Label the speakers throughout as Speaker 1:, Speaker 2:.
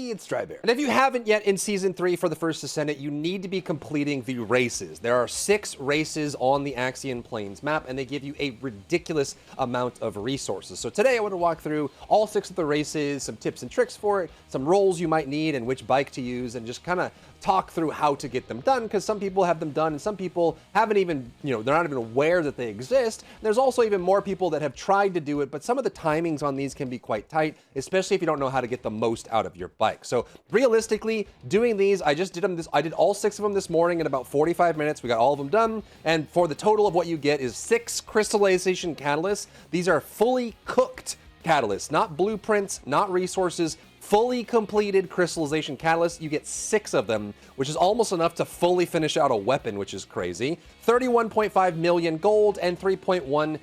Speaker 1: everybody, it's Drybear. And if you haven't yet in Season 3 for the First Descendant, you need to be completing the races. There are 6 races on the Axion Plains map, and they give you a ridiculous amount of resources. So today I want to walk through all 6 of the races, some tips and tricks for it, some roles you might need and which bike to use, and just kind of talk through how to get them done, because some people have them done and some people haven't even, they're not even aware that they exist. There's also even more people that have tried to do it, but some of the timings on these can be quite tight, especially if you don't know how to get the most out of your bike. So realistically, doing these, I just did them I did all 6 of them this morning in about 45 minutes. We got all of them done, and for the total of what you get is 6 crystallization catalysts. These are fully cooked catalysts, not blueprints, not resources, fully completed crystallization catalysts. You get 6 of them, which is almost enough to fully finish out a weapon, which is crazy. 31.5 million gold and 3.15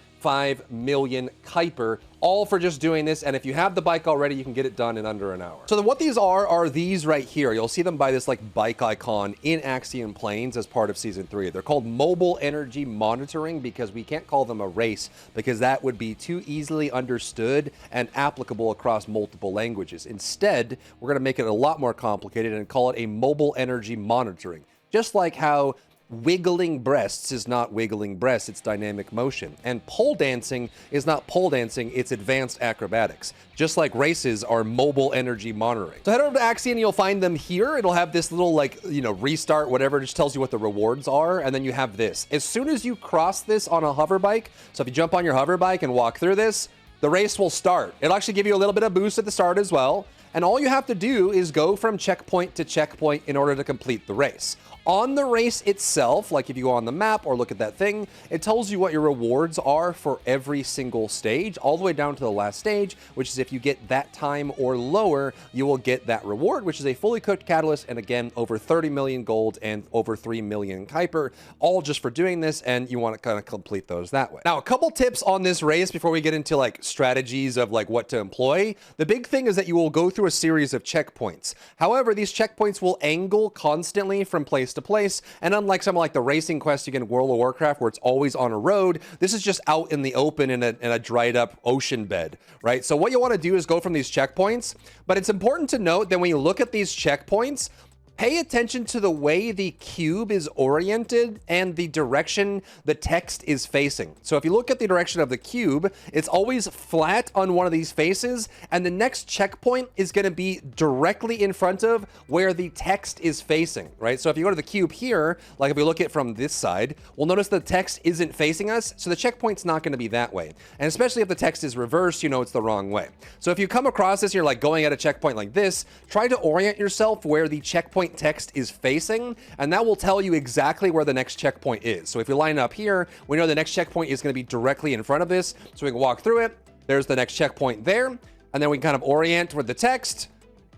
Speaker 1: million Kuiper, all for just doing this. And if you have the bike already, you can get it done in under an hour. So then what these are these right here. You'll see them by this like bike icon in Axion Plains as part of Season 3. They're called mobile energy monitoring because we can't call them a race because that would be too easily understood and applicable across multiple languages. Instead, we're going to make it a lot more complicated and call it a mobile energy monitoring. Just like how wiggling breasts is not wiggling breasts, it's dynamic motion. And pole dancing is not pole dancing, it's advanced acrobatics. Just like races are mobile energy monitoring. So head over to Axion, you'll find them here. It'll have this little restart, whatever, it just tells you what the rewards are. And then you have this. As soon as you cross this on a hoverbike, so if you jump on your hoverbike and walk through this, the race will start. It'll actually give you a little bit of boost at the start as well. And all you have to do is go from checkpoint to checkpoint in order to complete the race. On the race itself, like if you go on the map or look at that thing, it tells you what your rewards are for every single stage, all the way down to the last stage, which is if you get that time or lower, you will get that reward, which is a fully cooked catalyst, and again, over 30 million gold and over 3 million Kuiper, all just for doing this, and you want to kind of complete those that way. Now, a couple tips on this race before we get into like strategies of like what to employ. The big thing is that you will go through a series of checkpoints. However, these checkpoints will angle constantly from place to place, and unlike something like the racing quest you get in World of Warcraft where it's always on a road, this is just out in the open in a dried up ocean bed, right? So what you want to do is go from these checkpoints, but it's important to note that when you look at these checkpoints, pay attention to the way the cube is oriented and the direction the text is facing. So if you look at the direction of the cube, it's always flat on one of these faces, and the next checkpoint is going to be directly in front of where the text is facing, right? So if you go to the cube here, like if we look at it from this side, we'll notice the text isn't facing us, so the checkpoint's not going to be that way. And especially if the text is reversed, you know it's the wrong way. So if you come across this, you're like going at a checkpoint like this, try to orient yourself where the checkpoint text is facing, and that will tell you exactly where the next checkpoint is. So if you line up here, we know the next checkpoint is going to be directly in front of this, so we can walk through it. There's the next checkpoint there, and then we can kind of orient with the text,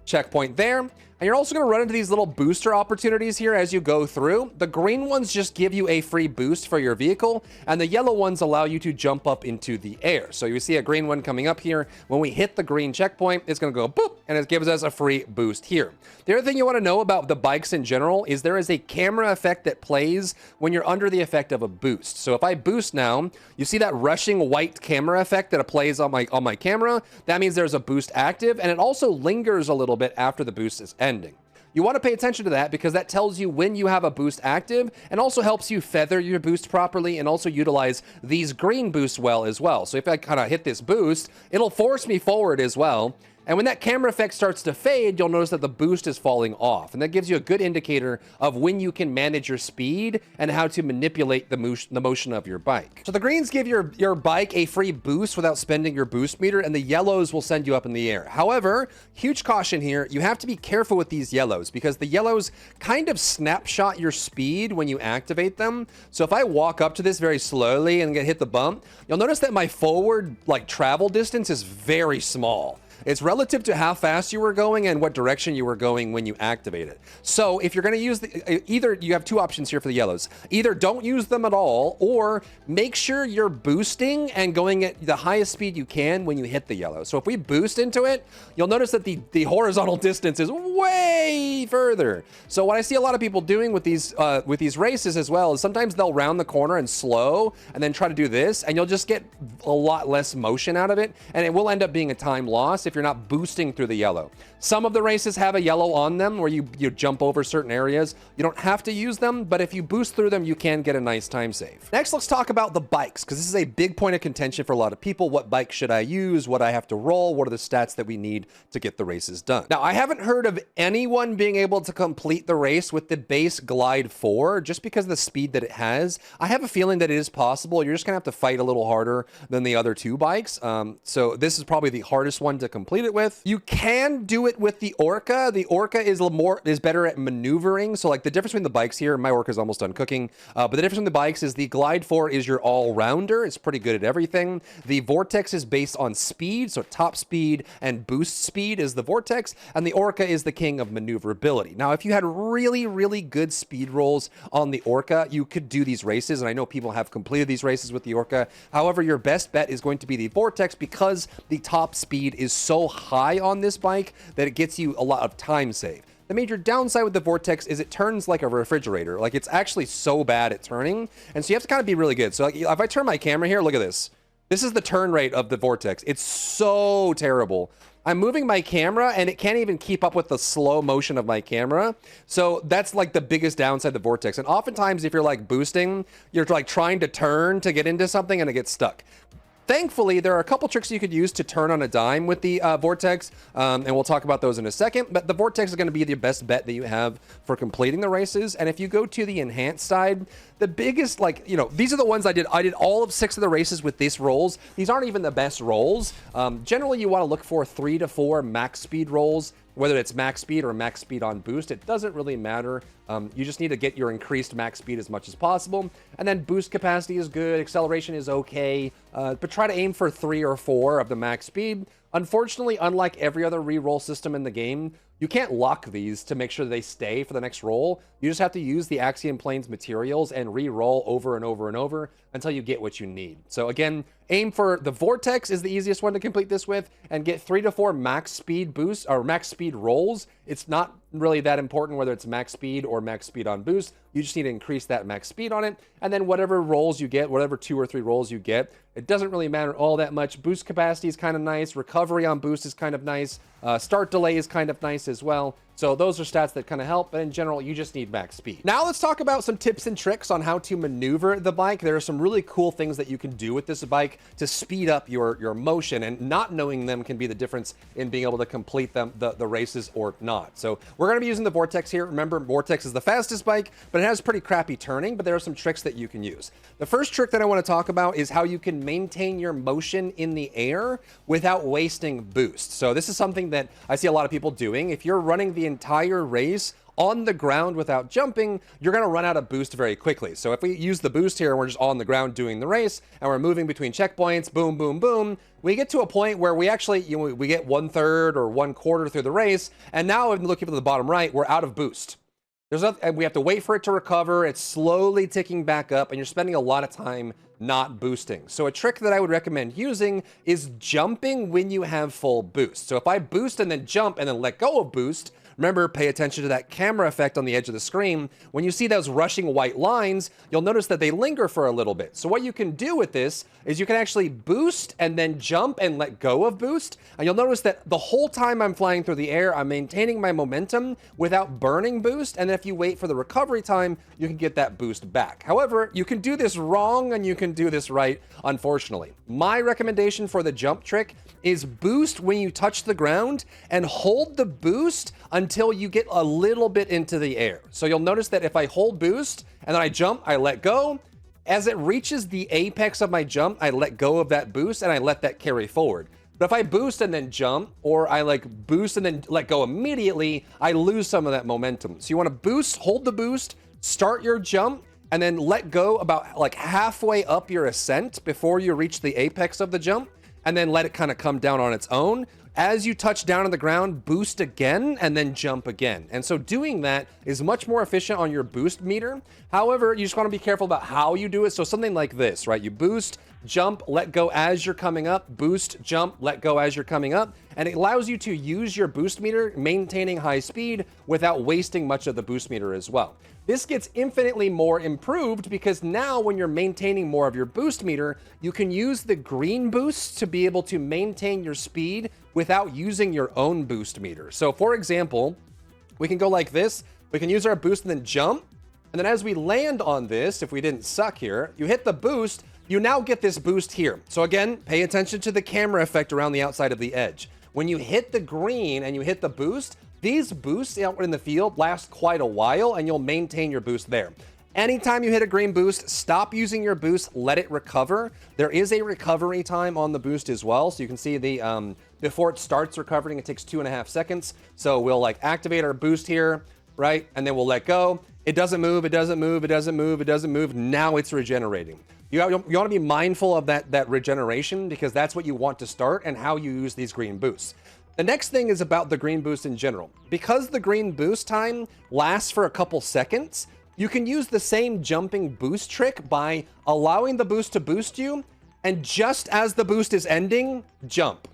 Speaker 1: checkpoint there. And you're also going to run into these little booster opportunities here as you go through. The green ones just give you a free boost for your vehicle, and the yellow ones allow you to jump up into the air. So you see a green one coming up here. When we hit the green checkpoint, it's going to go boop, and it gives us a free boost here. The other thing you want to know about the bikes in general is there is a camera effect that plays when you're under the effect of a boost. So if I boost now, you see that rushing white camera effect that it plays on my camera. That means there's a boost active, and it also lingers a little bit after the boost is ending. You want to pay attention to that because that tells you when you have a boost active, and also helps you feather your boost properly and also utilize these green boosts well as well. So if I kind of hit this boost, it'll force me forward as well. And when that camera effect starts to fade, you'll notice that the boost is falling off. And that gives you a good indicator of when you can manage your speed and how to manipulate the motion of your bike. So the greens give your bike a free boost without spending your boost meter, and the yellows will send you up in the air. However, huge caution here, you have to be careful with these yellows because the yellows kind of snapshot your speed when you activate them. So if I walk up to this very slowly and hit the bump, you'll notice that my forward travel distance is very small. It's relative to how fast you were going and what direction you were going when you activate it. So if you're going to use either you have 2 options here for the yellows. Either don't use them at all, or make sure you're boosting and going at the highest speed you can when you hit the yellow. So if we boost into it, you'll notice that the horizontal distance is way further. So what I see a lot of people doing with these races as well is sometimes they'll round the corner and slow and then try to do this, and you'll just get a lot less motion out of it, and it will end up being a time loss if you're not boosting through the yellow. Some of the races have a yellow on them where you jump over certain areas. You don't have to use them, but if you boost through them, you can get a nice time save. Next, let's talk about the bikes, because this is a big point of contention for a lot of people. What bike should I use? What I have to roll? What are the stats that we need to get the races done? Now, I haven't heard of anyone being able to complete the race with the base Glide 4 just because of the speed that it has. I have a feeling that it is possible. You're just gonna have to fight a little harder than the other two bikes. So this is probably the hardest one to complete it with. You can do it with the Orca. The Orca is better at maneuvering. So like the difference between the bikes here, my Orca is almost done cooking, but the difference between the bikes is the Glide 4 is your all-rounder. It's pretty good at everything. The Vortex is based on speed, so top speed and boost speed is the Vortex, and the Orca is the king of maneuverability. Now, if you had really, really good speed rolls on the Orca, you could do these races, and I know people have completed these races with the Orca. However, your best bet is going to be the Vortex because the top speed is so high on this bike that it gets you a lot of time save. The major downside with the Vortex is it turns like a refrigerator. Like, it's actually so bad at turning, and so you have to kind of be really good. So like, if I turn my camera here, look at this. This is the turn rate of the Vortex. It's so terrible. I'm moving my camera and it can't even keep up with the slow motion of my camera. So that's like the biggest downside of the Vortex. And oftentimes if you're like boosting, you're like trying to turn to get into something and it gets stuck. Thankfully, there are a couple tricks you could use to turn on a dime with the Vortex, and we'll talk about those in a second, but the Vortex is going to be the best bet that you have for completing the races. And if you go to the enhanced side, the biggest, like, you know, these are the ones I did. I did all of 6 of the races with these rolls. These aren't even the best rolls. Generally, you want to look for 3 to 4 max speed rolls, whether it's max speed or max speed on boost. It doesn't really matter. You just need to get your increased max speed as much as possible. And then boost capacity is good, acceleration is okay, but try to aim for 3 or 4 of the max speed. Unfortunately, unlike every other re-roll system in the game, you can't lock these to make sure they stay for the next roll. You just have to use the Axion Plains materials and re-roll over and over and over until you get what you need. So again, aim for the Vortex is the easiest one to complete this with, and get 3 to 4 max speed boosts or max speed rolls. It's not really that important whether it's max speed or max speed on boost. You just need to increase that max speed on it, and then whatever rolls you get, whatever 2 or 3 rolls you get, it doesn't really matter all that much. Boost capacity is kind of nice, recovery on boost is kind of nice, start delay is kind of nice as well. So those are stats that kind of help, but in general, you just need max speed. Now let's talk about some tips and tricks on how to maneuver the bike. There are some really cool things that you can do with this bike to speed up your motion, and not knowing them can be the difference in being able to complete them, the races or not. So we're gonna be using the Vortex here. Remember, Vortex is the fastest bike, but it has pretty crappy turning, but there are some tricks that you can use. The first trick that I wanna talk about is how you can maintain your motion in the air without wasting boost. So this is something that I see a lot of people doing. If you're running the entire race on the ground without jumping, you're going to run out of boost very quickly. So if we use the boost here and we're just on the ground doing the race and we're moving between checkpoints, boom, boom, boom, we get to a point where we actually, we get 1/3 or 1/4 through the race, and now if you look at the bottom right, we're out of boost. And we have to wait for it to recover. It's slowly ticking back up, and you're spending a lot of time not boosting. So a trick that I would recommend using is jumping when you have full boost. So if I boost and then jump and then let go of boost, remember, pay attention to that camera effect on the edge of the screen. When you see those rushing white lines, you'll notice that they linger for a little bit. So what you can do with this is you can actually boost and then jump and let go of boost. And you'll notice that the whole time I'm flying through the air, I'm maintaining my momentum without burning boost. And then if you wait for the recovery time, you can get that boost back. However, you can do this wrong and you can do this right, unfortunately. My recommendation for the jump trick is boost when you touch the ground and hold the boost until you get a little bit into the air. So you'll notice that if I hold boost and then I jump, I let go. As it reaches the apex of my jump, I let go of that boost and I let that carry forward. But if I boost and then jump, or I like boost and then let go immediately, I lose some of that momentum. So you want to boost, hold the boost, start your jump, and then let go about like halfway up your ascent before you reach the apex of the jump, and then let it kind of come down on its own. As you touch down on the ground, boost again, and then jump again. And so doing that is much more efficient on your boost meter. However, you just want to be careful about how you do it. So something like this, right? You boost, jump, let go as you're coming up, boost, jump, let go as you're coming up, and it allows you to use your boost meter, maintaining high speed without wasting much of the boost meter as well. This gets infinitely more improved because now when you're maintaining more of your boost meter, you can use the green boost to be able to maintain your speed without using your own boost meter. So for example, we can go like this, we can use our boost and then jump, and then as we land on this, if we didn't suck here, you hit the boost, you now get this boost here. So again, pay attention to the camera effect around the outside of the edge. When you hit the green and you hit the boost, these boosts out in the field last quite a while and you'll maintain your boost there. Anytime you hit a green boost, stop using your boost, let it recover. There is a recovery time on the boost as well. So you can see the before it starts recovering, it takes 2.5 seconds. So we'll like activate our boost here, right? And then we'll let go. It doesn't move, it doesn't move, it doesn't move, it doesn't move. Now it's regenerating. You want to be mindful of that regeneration because that's what you want to start and how you use these green boosts. The next thing is about the green boost in general. Because the green boost time lasts for a couple seconds, you can use the same jumping boost trick by allowing the boost to boost you, and just as the boost is ending, jump,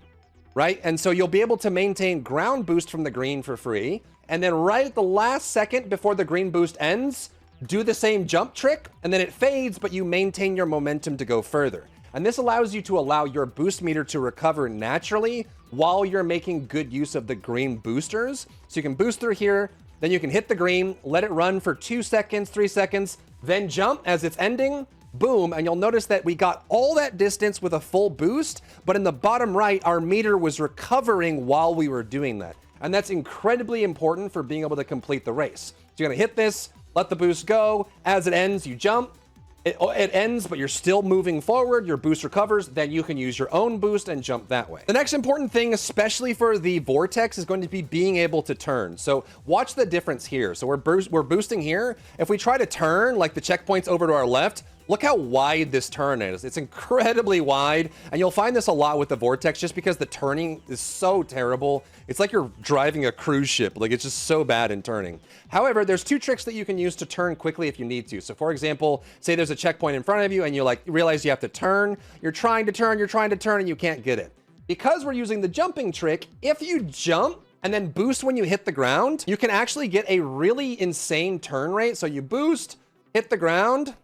Speaker 1: right? And so you'll be able to maintain ground boost from the green for free, and then right at the last second before the green boost ends, do the same jump trick, and then it fades, but you maintain your momentum to go further. And this allows you to allow your boost meter to recover naturally while you're making good use of the green boosters. So you can boost through here, then you can hit the green, let it run for 2 seconds, 3 seconds, then jump as it's ending, boom, and you'll notice that we got all that distance with a full boost, but in the bottom right, our meter was recovering while we were doing that. And that's incredibly important for being able to complete the race. So you're gonna hit this, let the boost go, as it ends, you jump, it ends, but you're still moving forward, your boost recovers, then you can use your own boost and jump that way. The next important thing, especially for the Vortex, is going to be being able to turn. So watch the difference here. So we're boosting here. If we try to turn, like the checkpoint's over to our left, look how wide this turn is. It's incredibly wide, and you'll find this a lot with the Vortex just because the turning is so terrible. It's like you're driving a cruise ship. Like, it's just so bad in turning. However, there's 2 tricks that you can use to turn quickly if you need to. So for example, say there's a checkpoint in front of you and you realize you have to turn. You're trying to turn, and you can't get it. Because we're using the jumping trick, if you jump and then boost when you hit the ground, you can actually get a really insane turn rate. So you boost, hit the ground,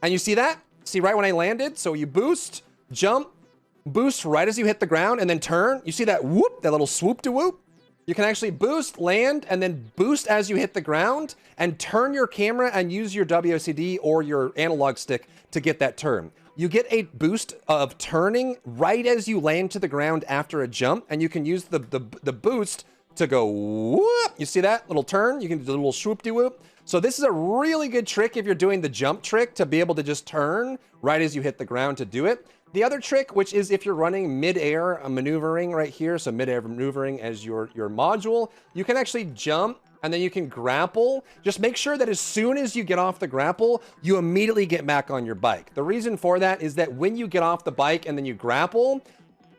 Speaker 1: and you see that? See right when I landed? So you boost, jump, boost right as you hit the ground, and then turn. You see that whoop, that little swoop to whoop? You can actually boost, land, and then boost as you hit the ground, and turn your camera and use your WCD or your analog stick to get that turn. You get a boost of turning right as you land to the ground after a jump, and you can use the boost to go whoop. You see that little turn? You can do a little swoop-de-whoop. So this is a really good trick if you're doing the jump trick to be able to just turn right as you hit the ground to do it. The other trick, which is if you're running mid-air maneuvering right here, so mid-air maneuvering as your module, you can actually jump and then you can grapple. Just make sure that as soon as you get off the grapple, you immediately get back on your bike. The reason for that is that when you get off the bike and then you grapple,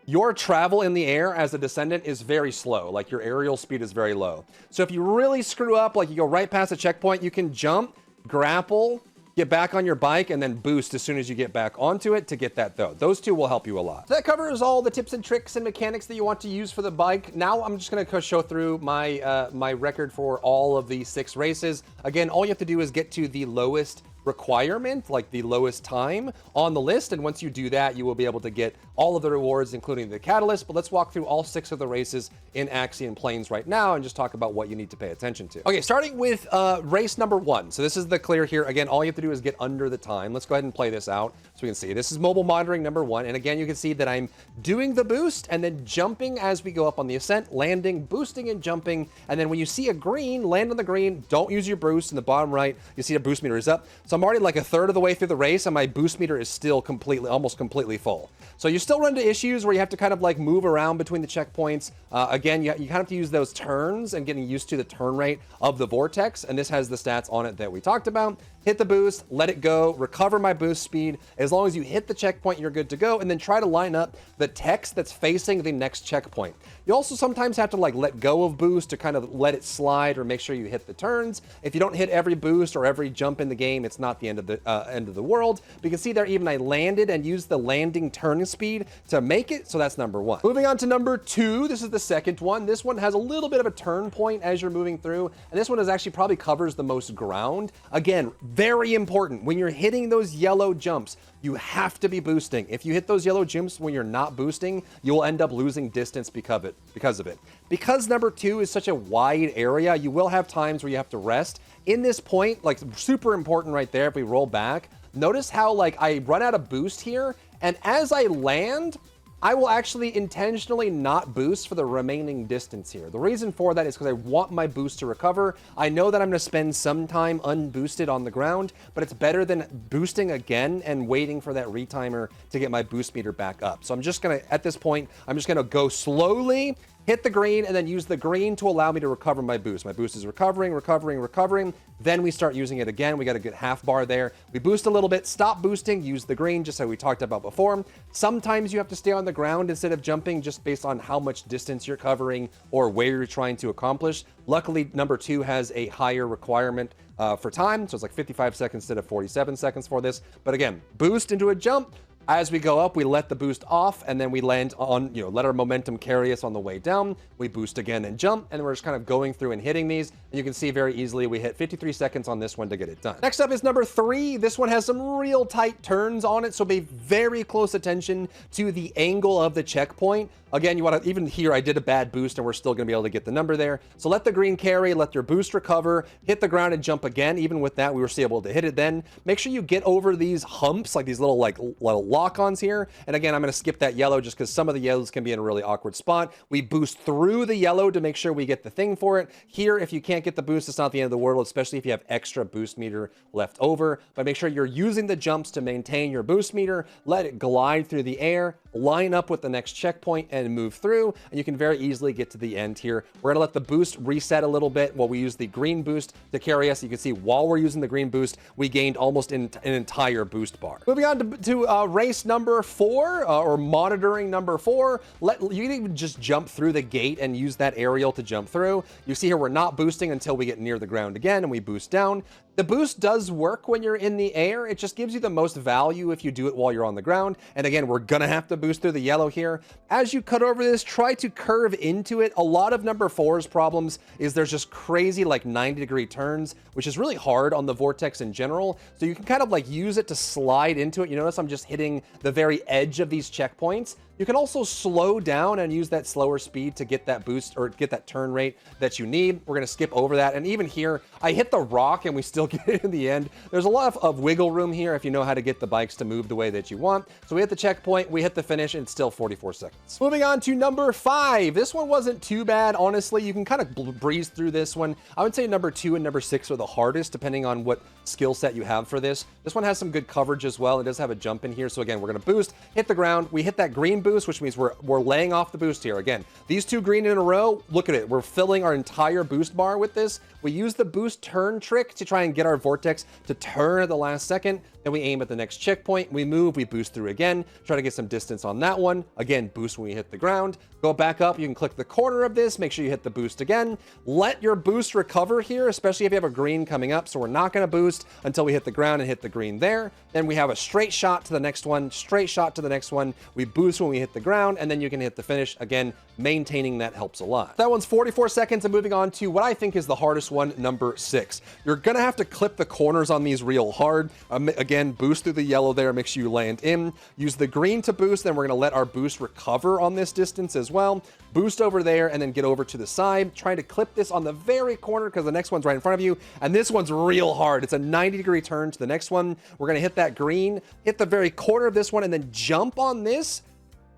Speaker 1: your travel in the air as a Descendant is very slow. Like, your aerial speed is very low. So if you really screw up, like you go right past a checkpoint, you can jump, grapple, get back on your bike, and then boost as soon as you get back onto it to get that though. Those 2 will help you a lot. So that covers all the tips and tricks and mechanics that you want to use for the bike. Now I'm just gonna show through my my record for all of the 6 races. Again, all you have to do is get to the lowest requirement, like the lowest time on the list, and once you do that, you will be able to get all of the rewards, including the catalyst. But let's walk through all 6 of the races in Axion Plains right now and just talk about what you need to pay attention to. Okay, starting with race number 1. So this is the clear here. Again, all you have to do is get under the time. Let's go ahead and play this out so we can see. This is mobile monitoring number 1, and again, you can see that I'm doing the boost and then jumping as we go up on the ascent, landing, boosting, and jumping. And then when you see a green, land on the green, don't use your boost. In the bottom right, you see the boost meter is up. So I'm already like a third of the way through the race, and my boost meter is still almost completely full. So you still run into issues where you have to kind of like move around between the checkpoints. Again, you kind of have to use those turns and getting used to the turn rate of the vortex. And this has the stats on it that we talked about. Hit the boost, let it go, recover my boost speed. As long as you hit the checkpoint, you're good to go. And then try to line up the text that's facing the next checkpoint. You also sometimes have to like let go of boost to kind of let it slide or make sure you hit the turns. If you don't hit every boost or every jump in the game, it's not the end of the world. But you can see there, even I landed and used the landing turn speed to make it. So that's number 1. Moving on to number 2. This is the second one. This one has a little bit of a turn point as you're moving through. And this one is actually probably covers the most ground. Again, very important. When you're hitting those yellow jumps, you have to be boosting. If you hit those yellow jumps when you're not boosting, you'll end up losing distance because of it. Because number 2 is such a wide area, you will have times where you have to rest. In this point, like super important right there, if we roll back, notice how like I run out of boost here, and as I land, I will actually intentionally not boost for the remaining distance here. The reason for that is because I want my boost to recover. I know that I'm going to spend some time unboosted on the ground, but it's better than boosting again and waiting for that retimer to get my boost meter back up. So I'm just going to, at this point, I'm just going to go slowly, hit the green, and then use the green to allow me to recover my boost. My boost is recovering. Then we start using it again. We got a good half bar there. We boost a little bit, stop boosting, use the green, just like we talked about before. Sometimes you have to stay on the ground instead of jumping just based on how much distance you're covering or where you're trying to accomplish. Luckily, number 2 has a higher requirement for time. So it's like 55 seconds instead of 47 seconds for this. But again, boost into a jump. As we go up, we let the boost off, and then we land on, let our momentum carry us on the way down. We boost again and jump, and we're just kind of going through and hitting these. And you can see very easily we hit 53 seconds on this one to get it done. Next up is number 3. This one has some real tight turns on it, so pay very close attention to the angle of the checkpoint. Again, you want to, even here, I did a bad boost, and we're still going to be able to get the number there. So let the green carry, let your boost recover, hit the ground and jump again. Even with that, we were still able to hit it then. Make sure you get over these humps, like these little lock-ons here. And again, I'm going to skip that yellow just because some of the yellows can be in a really awkward spot. We boost through the yellow to make sure we get the thing for it. Here, if you can't get the boost, it's not the end of the world, especially if you have extra boost meter left over. But make sure you're using the jumps to maintain your boost meter. Let it glide through the air, line up with the next checkpoint, and move through. And you can very easily get to the end here. We're going to let the boost reset a little bit while we use the green boost to carry us. You can see while we're using the green boost, we gained almost an entire boost bar. Moving on to race number 4, or monitoring number 4. You can even just jump through the gate and use that aerial to jump through. You see here we're not boosting until we get near the ground again, and we boost down. The boost does work when you're in the air. It just gives you the most value if you do it while you're on the ground. And again, we're gonna have to boost through the yellow here. As you cut over this, try to curve into it. A lot of number 4's problems is there's just crazy like 90-degree turns, which is really hard on the vortex in general. So you can kind of like use it to slide into it. You notice I'm just hitting the very edge of these checkpoints. You can also slow down and use that slower speed to get that boost or get that turn rate that you need. We're going to skip over that. And even here, I hit the rock and we still get it in the end. There's a lot of wiggle room here if you know how to get the bikes to move the way that you want. So we hit the checkpoint, we hit the finish, and it's still 44 seconds. Moving on to number 5. This one wasn't too bad, honestly. You can kind of breeze through this one. I would say number 2 and number 6 are the hardest, depending on what skill set you have for this. This one has some good coverage as well. It does have a jump in here. So again, we're going to boost, hit the ground. We hit that green boost, which means we're laying off the boost here. Again, these 2 green in a row, look at it. We're filling our entire boost bar with this. We use the boost turn trick to try and get our vortex to turn at the last second. Then we aim at the next checkpoint. We move, we boost through again, try to get some distance on that one. Again, boost when we hit the ground. Go back up, you can click the corner of this, make sure you hit the boost again. Let your boost recover here, especially if you have a green coming up. So we're not gonna boost until we hit the ground and hit the green there. Then we have a straight shot to the next one, straight shot to the next one. We boost when we hit the ground, and then you can hit the finish. Again, maintaining that helps a lot. That one's 44 seconds, and moving on to what I think is the hardest one, number 6. You're gonna have to clip the corners on these real hard. Again, boost through the yellow there, make sure you land in. Use the green to boost, then we're gonna let our boost recover on this distance as well. Boost over there, and then get over to the side. Try to clip this on the very corner because the next one's right in front of you, and this one's real hard. It's a 90-degree turn to the next one. We're gonna hit that green, hit the very corner of this one, and then jump on this,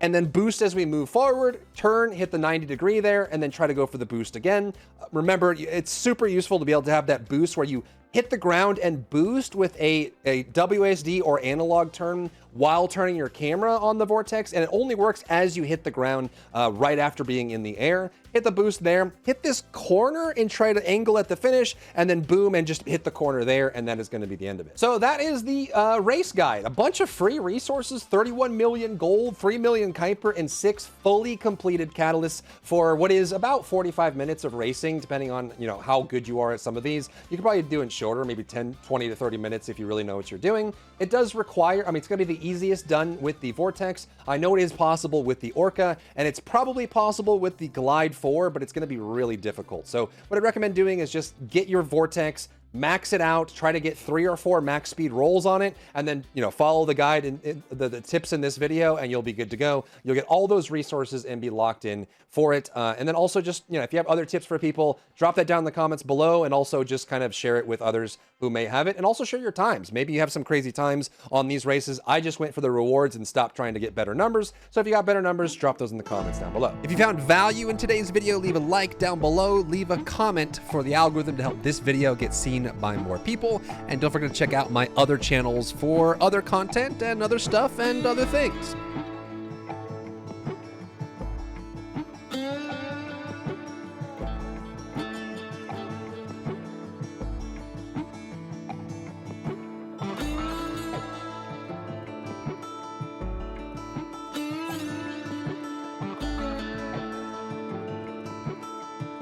Speaker 1: and then boost as we move forward, turn, hit the 90-degree there, and then try to go for the boost again. Remember, it's super useful to be able to have that boost where you hit the ground and boost with a WASD or analog turn while turning your camera on the vortex, and it only works as you hit the ground right after being in the air. Hit the boost there, hit this corner and try to angle at the finish, and then boom, and just hit the corner there, and that is going to be the end of it. So that is the race guide. A bunch of free resources, 31 million gold, 3 million Kuiper, and 6 fully completed catalysts for what is about 45 minutes of racing, depending on, you know, how good you are at some of these. You could probably do it shorter, maybe 10, 20 to 30 minutes if you really know what you're doing. It does require, I mean, it's going to be the easiest done with the Vortex. I know it is possible with the Orca, and it's probably possible with the Glide 4, but it's going to be really difficult. So what I'd recommend doing is just get your Vortex, max it out, try to get 3 or 4 max speed rolls on it, and then, you know, follow the guide and the tips in this video, and you'll be good to go. You'll get all those resources and be locked in for it. And then also just, you know, if you have other tips for people, drop that down in the comments below, and also just kind of share it with others who may have it, and also share your times. Maybe you have some crazy times on these races. I just went for the rewards and stopped trying to get better numbers. So if you got better numbers, drop those in the comments down below. If you found value in today's video, leave a like down below, leave a comment for the algorithm to help this video get seen by more people, and don't forget to check out my other channels for other content and other stuff and other things.